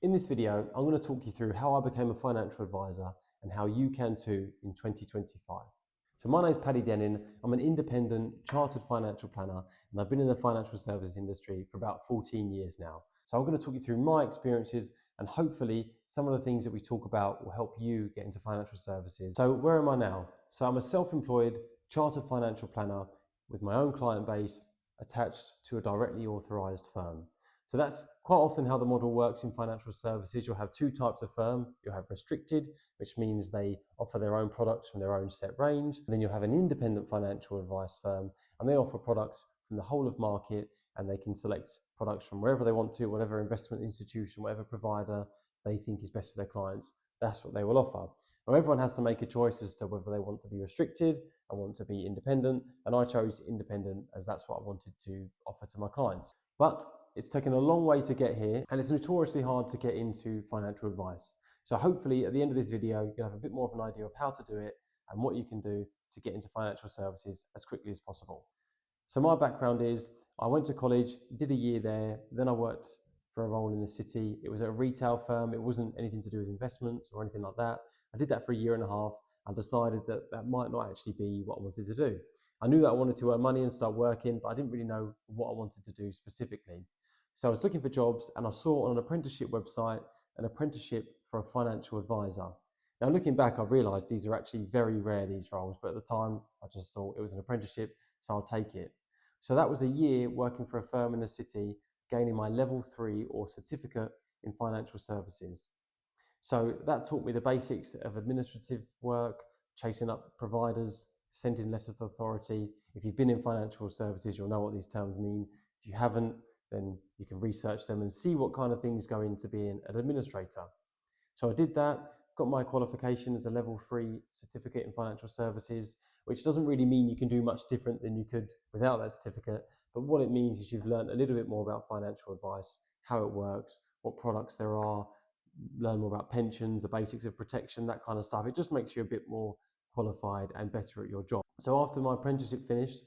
In this video, I'm going to talk you through how I became a financial advisor and how you can too in 2025. So my name is Paddy Dennin. I'm an independent chartered financial planner and I've been in the financial services industry for about 14 years now. So I'm going to talk you through my experiences and hopefully some of the things that we talk about will help you get into financial services. So where am I now? So I'm a self-employed chartered financial planner with my own client base attached to a directly authorized firm. So that's quite often how the model works in financial services. You'll have two types of firm. You'll have restricted, which means they offer their own products from their own set range. And then you'll have an independent financial advice firm, and they offer products from the whole of market, and they can select products from wherever they want to, whatever investment institution, whatever provider they think is best for their clients. That's what they will offer. Now, everyone has to make a choice as to whether they want to be restricted and want to be independent. And I chose independent as that's what I wanted to offer to my clients. But it's taken a long way to get here, and it's notoriously hard to get into financial advice. So hopefully at the end of this video, you'll have a bit more of an idea of how to do it and what you can do to get into financial services as quickly as possible. So my background is I went to college, did a year there, then I worked for a role in the city. It was at a retail firm. It wasn't anything to do with investments or anything like that. I did that for a year and a half and decided that that might not actually be what I wanted to do. I knew that I wanted to earn money and start working, but I didn't really know what I wanted to do specifically. So I was looking for jobs and I saw on an apprenticeship website an apprenticeship for a financial advisor. Now looking back, I realized these are actually very rare, these roles, but at the time I just thought it was an apprenticeship, so I'll take it. So that was a year working for a firm in the city, gaining my level 3 or certificate in financial services. So that taught me the basics of administrative work, chasing up providers, sending letters of authority. If you've been in financial services, you'll know what these terms mean. If you haven't, then you can research them and see what kind of things go into being an administrator. So I did that, got my qualification as a level 3 certificate in financial services, which doesn't really mean you can do much different than you could without that certificate. But what it means is you've learned a little bit more about financial advice, how it works, what products there are, learn more about pensions, the basics of protection, that kind of stuff. It just makes you a bit more qualified and better at your job. So after my apprenticeship finished,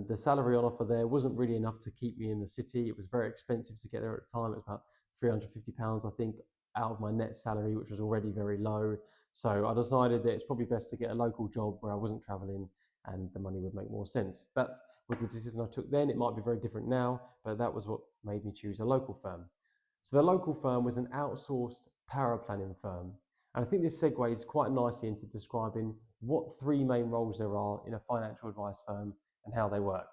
the salary on offer there wasn't really enough to keep me in the city. It was very expensive to get there at the time. It was about £350, I think, out of my net salary, which was already very low. So I decided that it's probably best to get a local job where I wasn't traveling and the money would make more sense. That was the decision I took then. It might be very different now, but that was what made me choose a local firm. So the local firm was an outsourced power planning firm. And I think this segues quite nicely into describing what three main roles there are in a financial advice firm and how they work.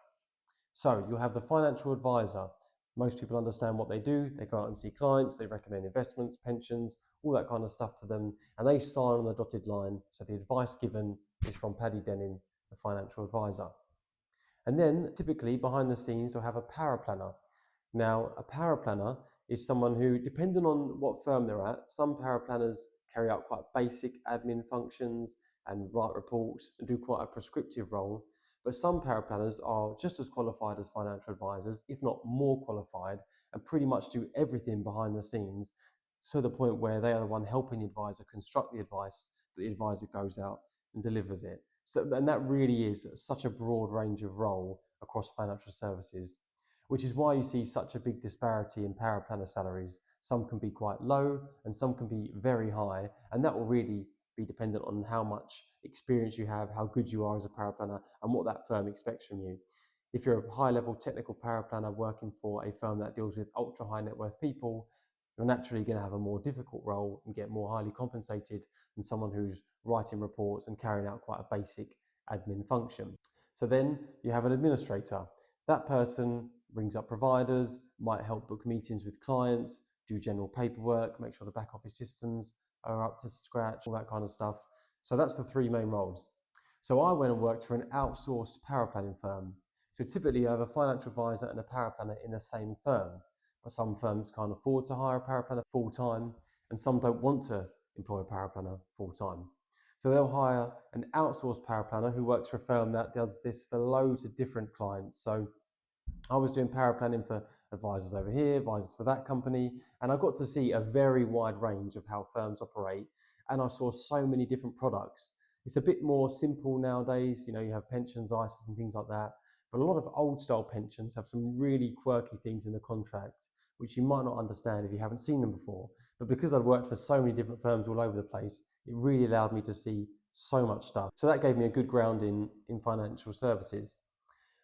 So you'll have the financial advisor. Most people understand what they do. They go out and see clients, they recommend investments, pensions, all that kind of stuff to them, and they sign on the dotted line. So the advice given is from Paddy Dennin, the financial advisor. And then typically behind the scenes, they'll have a power planner. Now, a power planner is someone who, depending on what firm they're at, some power planners carry out quite basic admin functions and write reports and do quite a prescriptive role. But some power planners are just as qualified as financial advisors, if not more qualified, and pretty much do everything behind the scenes to the point where they are the one helping the advisor construct the advice, that the advisor goes out and delivers it. So, and that really is such a broad range of role across financial services, which is why you see such a big disparity in power planner salaries. Some can be quite low and some can be very high, and that will really be dependent on how much experience you have, how good you are as a power planner, and what that firm expects from you. If you're a high-level technical power planner working for a firm that deals with ultra-high net worth people, you're naturally going to have a more difficult role and get more highly compensated than someone who's writing reports and carrying out quite a basic admin function. So then you have an administrator. That person brings up providers, might help book meetings with clients, do general paperwork, make sure the back office systems are up to scratch, all that kind of stuff. So that's the three main roles. So I went and worked for an outsourced power planning firm. So typically you have a financial advisor and a power planner in the same firm, but some firms can't afford to hire a power planner full time, and some don't want to employ a power planner full time. So they'll hire an outsourced power planner who works for a firm that does this for loads of different clients. So I was doing power planning for advisors over here, advisors for that company, and I got to see a very wide range of how firms operate, and I saw so many different products. It's a bit more simple nowadays, you have pensions, ISAs and things like that, but a lot of old style pensions have some really quirky things in the contract which you might not understand if you haven't seen them before. But because I'd worked for so many different firms all over the place, it really allowed me to see so much stuff. So that gave me a good ground in financial services.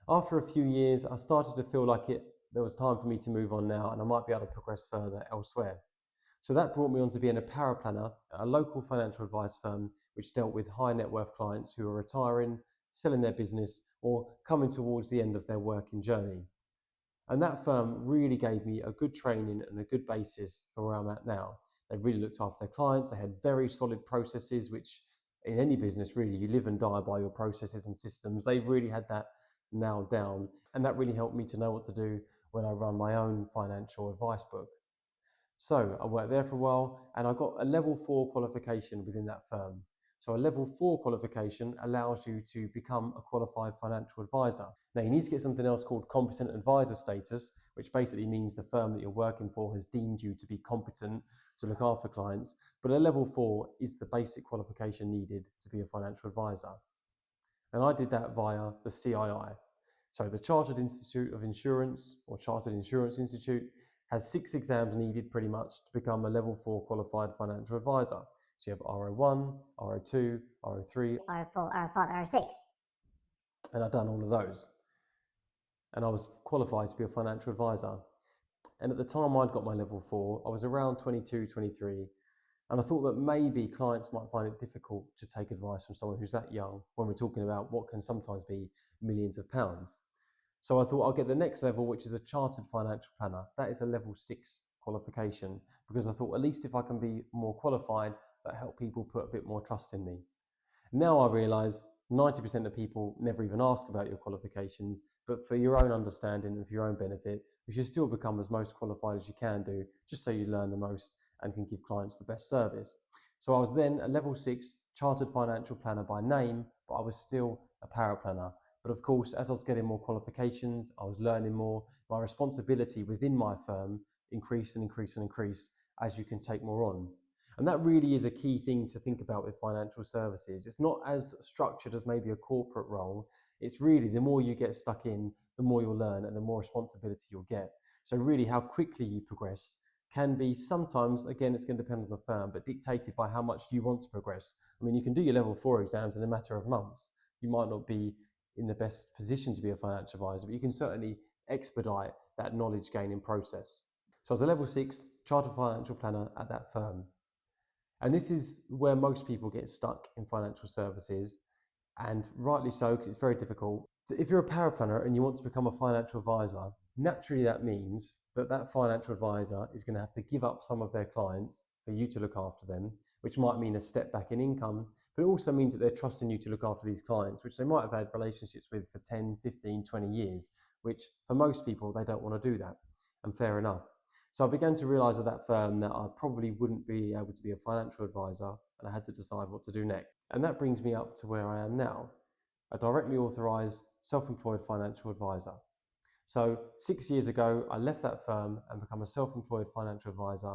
After a few years, I started to feel like there was time for me to move on now and I might be able to progress further elsewhere. So that brought me on to being a power planner at a local financial advice firm which dealt with high net worth clients who are retiring, selling their business, or coming towards the end of their working journey. And that firm really gave me a good training and a good basis for where I'm at now. They really looked after their clients. They had very solid processes, which in any business, really, you live and die by your processes and systems. They really had that nailed down. And that really helped me to know what to do when I run my own financial advice book. So I worked there for a while and I got a level 4 qualification within that firm. So a level 4 qualification allows you to become a qualified financial advisor. Now you need to get something else called competent advisor status, which basically means the firm that you're working for has deemed you to be competent to look after clients. But a level 4 is the basic qualification needed to be a financial advisor. And I did that via the CII. So the Chartered Institute of Insurance or Chartered Insurance Institute has 6 exams needed pretty much to become a level 4 qualified financial advisor. So you have RO1, RO2, RO3, R4, R5, R6. and I've done all of those. And I was qualified to be a financial advisor. And at the time I'd got my level 4, I was around 22, 23. And I thought that maybe clients might find it difficult to take advice from someone who's that young when we're talking about what can sometimes be millions of pounds. So I thought I'll get the next level, which is a chartered financial planner. That is a level 6 qualification because I thought at least if I can be more qualified, that help people put a bit more trust in me. Now I realise 90% of people never even ask about your qualifications, but for your own understanding and for your own benefit, you should still become as most qualified as you can do, just so you learn the most and can give clients the best service. So I was then a level 6 chartered financial planner by name, but I was still a power planner. But of course, as I was getting more qualifications, I was learning more. My responsibility within my firm increased and increased and increased as you can take more on. And that really is a key thing to think about with financial services. It's not as structured as maybe a corporate role. It's really the more you get stuck in, the more you'll learn and the more responsibility you'll get. So really how quickly you progress can be sometimes, again, it's going to depend on the firm, but dictated by how much you want to progress. I mean, you can do your level 4 exams in a matter of months. You might not be in the best position to be a financial advisor, but you can certainly expedite that knowledge gaining process. So I was a level 6 chartered financial planner at that firm. And this is where most people get stuck in financial services, and rightly so, because it's very difficult. So if you're a power planner and you want to become a financial advisor, naturally that means that that financial advisor is going to have to give up some of their clients for you to look after them, which might mean a step back in income, but it also means that they're trusting you to look after these clients, which they might have had relationships with for 10, 15, 20 years, which for most people, they don't want to do that. And fair enough. So I began to realize at that firm that I probably wouldn't be able to be a financial advisor and I had to decide what to do next. And that brings me up to where I am now, a directly authorized self-employed financial advisor. So 6 years ago, I left that firm and become a self-employed financial advisor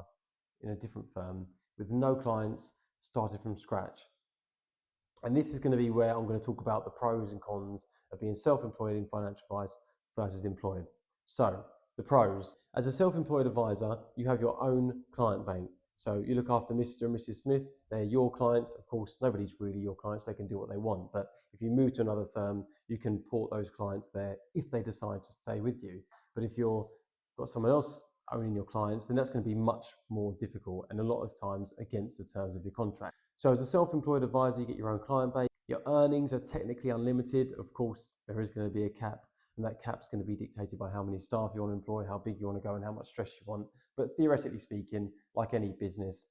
in a different firm with no clients, started from scratch. And this is going to be where I'm going to talk about the pros and cons of being self-employed in financial advice versus employed. So the pros, as a self-employed advisor, you have your own client bank. So you look after Mr. and Mrs. Smith, they're your clients. Of course, nobody's really your clients, they can do what they want. But if you move to another firm, you can port those clients there if they decide to stay with you. But if you've got someone else owning your clients, then that's going to be much more difficult and a lot of times against the terms of your contract. So as a self-employed advisor, you get your own client base. Your earnings are technically unlimited. Of course, there is going to be a cap, and that cap's going to be dictated by how many staff you want to employ, how big you want to go, and how much stress you want. But theoretically speaking, like any business,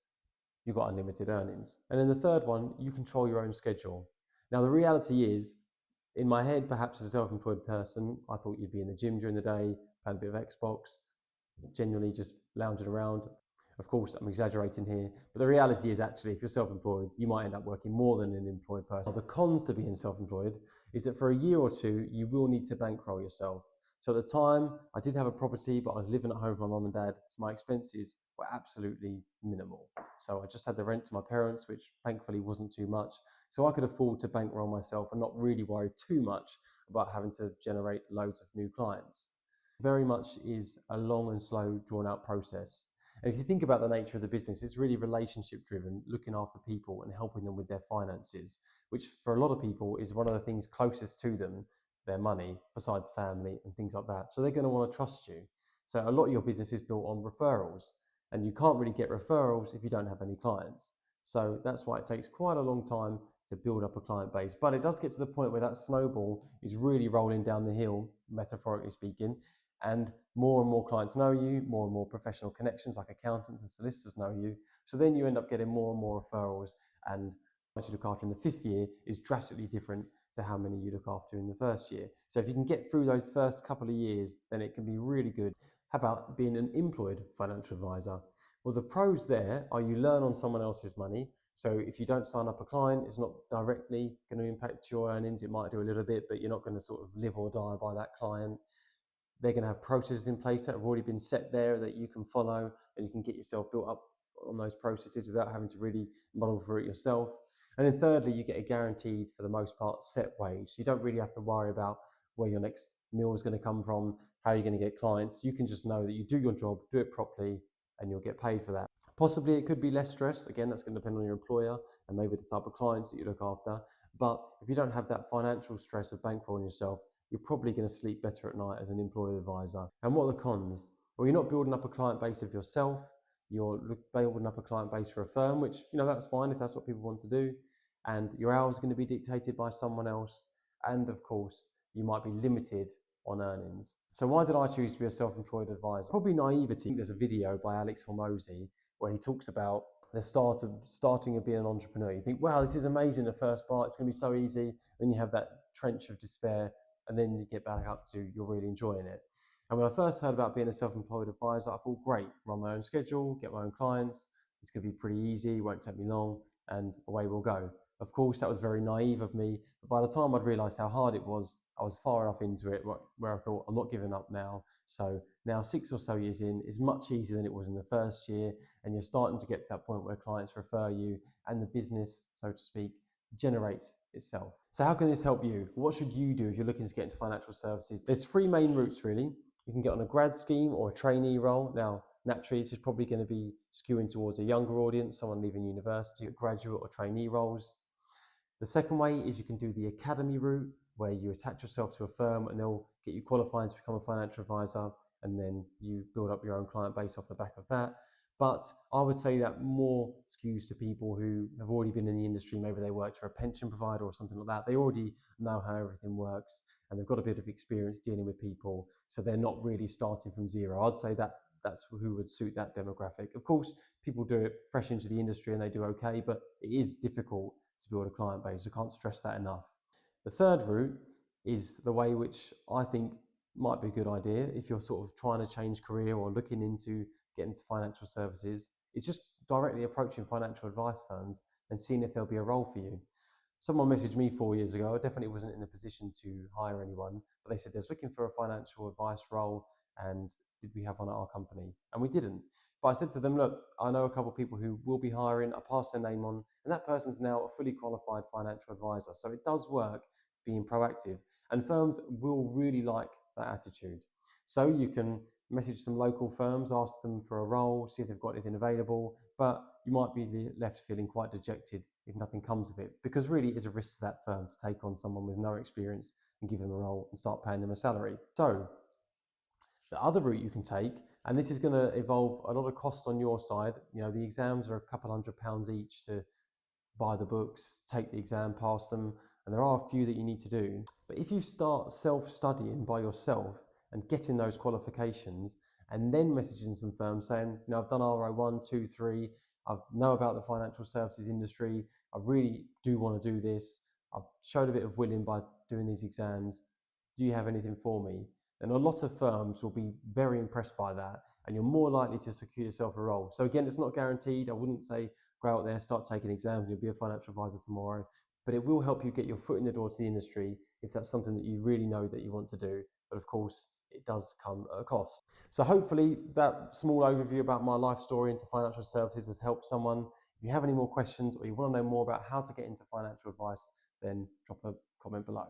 you've got unlimited earnings. And then the third one, you control your own schedule. Now, the reality is, in my head, perhaps as a self-employed person, I thought you'd be in the gym during the day, playing a bit of Xbox, generally just lounging around. Of course, I'm exaggerating here, but the reality is actually, if you're self-employed, you might end up working more than an employed person. The cons to being self-employed is that for a year or two, you will need to bankroll yourself. So at the time, I did have a property, but I was living at home with my mum and dad, so my expenses were absolutely minimal. So I just had the rent to my parents, which thankfully wasn't too much. So I could afford to bankroll myself and not really worry too much about having to generate loads of new clients. Very much is a long and slow, drawn out process. And if you think about the nature of the business, it's really relationship driven, looking after people and helping them with their finances, which for a lot of people is one of the things closest to them, their money, besides family and things like that. So they're going to want to trust you. So a lot of your business is built on referrals, and you can't really get referrals if you don't have any clients. So that's why it takes quite a long time to build up a client base. But it does get to the point where that snowball is really rolling down the hill, metaphorically speaking, and more clients know you, more and more professional connections like accountants and solicitors know you. So then you end up getting more and more referrals, and how much you look after in the fifth year is drastically different to how many you look after in the first year. So if you can get through those first couple of years, then it can be really good. How about being an employed financial advisor? Well, the pros there are you learn on someone else's money. So if you don't sign up a client, it's not directly going to impact your earnings. It might do a little bit, but you're not going to sort of live or die by that client. They're going to have processes in place that have already been set there that you can follow, and you can get yourself built up on those processes without having to really muddle through it yourself. And then thirdly, you get a guaranteed, for the most part, set wage. So you don't really have to worry about where your next meal is going to come from, how you're going to get clients. You can just know that you do your job, do it properly, and you'll get paid for that. Possibly it could be less stress. Again, that's going to depend on your employer and maybe the type of clients that you look after. But if you don't have that financial stress of bankrolling yourself, you're probably going to sleep better at night as an employee advisor. And what are the cons? Well, you're not building up a client base of yourself. You're building up a client base for a firm, which, that's fine if that's what people want to do. And your hours are going to be dictated by someone else. And of course, you might be limited on earnings. So why did I choose to be a self-employed advisor? Probably naivety. There's a video by Alex Hormozy where he talks about the starting of being an entrepreneur. You think, wow, this is amazing, the first part, it's going to be so easy. Then you have that trench of despair, and then you get back up to you're really enjoying it. And when I first heard about being a self-employed advisor, I thought, great, run my own schedule, get my own clients. This could be pretty easy, won't take me long, and away we'll go. Of course, that was very naive of me. But by the time I'd realised how hard it was, I was far enough into it where I thought, I'm not giving up now. So now 6 or so years in, it's much easier than it was in the first year. And you're starting to get to that point where clients refer you and the business, so to speak, generates itself. So how can this help you? What should you do if you're looking to get into financial services? There's three main routes really. You can get on a grad scheme or a trainee role. Now, naturally, this is probably going to be skewing towards a younger audience, someone leaving university, graduate or trainee roles. The second way is you can do the academy route, where you attach yourself to a firm and they'll get you qualified to become a financial advisor, and then you build up your own client base off the back of that. But I would say that more skews to people who have already been in the industry. Maybe they worked for a pension provider or something like that. They already know how everything works and they've got a bit of experience dealing with people. So they're not really starting from zero. I'd say that that's who would suit that demographic. Of course, people do it fresh into the industry and they do okay, but it is difficult to build a client base. I can't stress that enough. The third route is the way which I think might be a good idea if you're sort of trying to change career or looking into getting into financial services. It's just directly approaching financial advice firms and seeing if there'll be a role for you. Someone messaged me 4 years ago. I definitely wasn't in a position to hire anyone, but they said they was looking for a financial advice role and did we have one at our company? And we didn't. But I said to them, look, I know a couple of people who will be hiring. I passed their name on, and that person's now a fully qualified financial advisor. So it does work being proactive, and firms will really like that attitude. So you can message some local firms, ask them for a role, see if they've got anything available, but you might be left feeling quite dejected if nothing comes of it, because really it is a risk to that firm to take on someone with no experience and give them a role and start paying them a salary. So the other route you can take, and this is going to involve a lot of cost on your side. The exams are a couple £100 each to buy the books, take the exam, pass them, and there are a few that you need to do. But if you start self-studying by yourself and getting those qualifications, and then messaging some firms saying, I've done RO1, 2, 3, I know about the financial services industry, I really do want to do this, I've showed a bit of willing by doing these exams, do you have anything for me? Then a lot of firms will be very impressed by that, and you're more likely to secure yourself a role. So again, it's not guaranteed. I wouldn't say go out there, start taking exams, and you'll be a financial advisor tomorrow. But it will help you get your foot in the door to the industry if that's something that you really know that you want to do. But of course, it does come at a cost. So hopefully that small overview about my life story into financial services has helped someone. If you have any more questions or you want to know more about how to get into financial advice, then drop a comment below.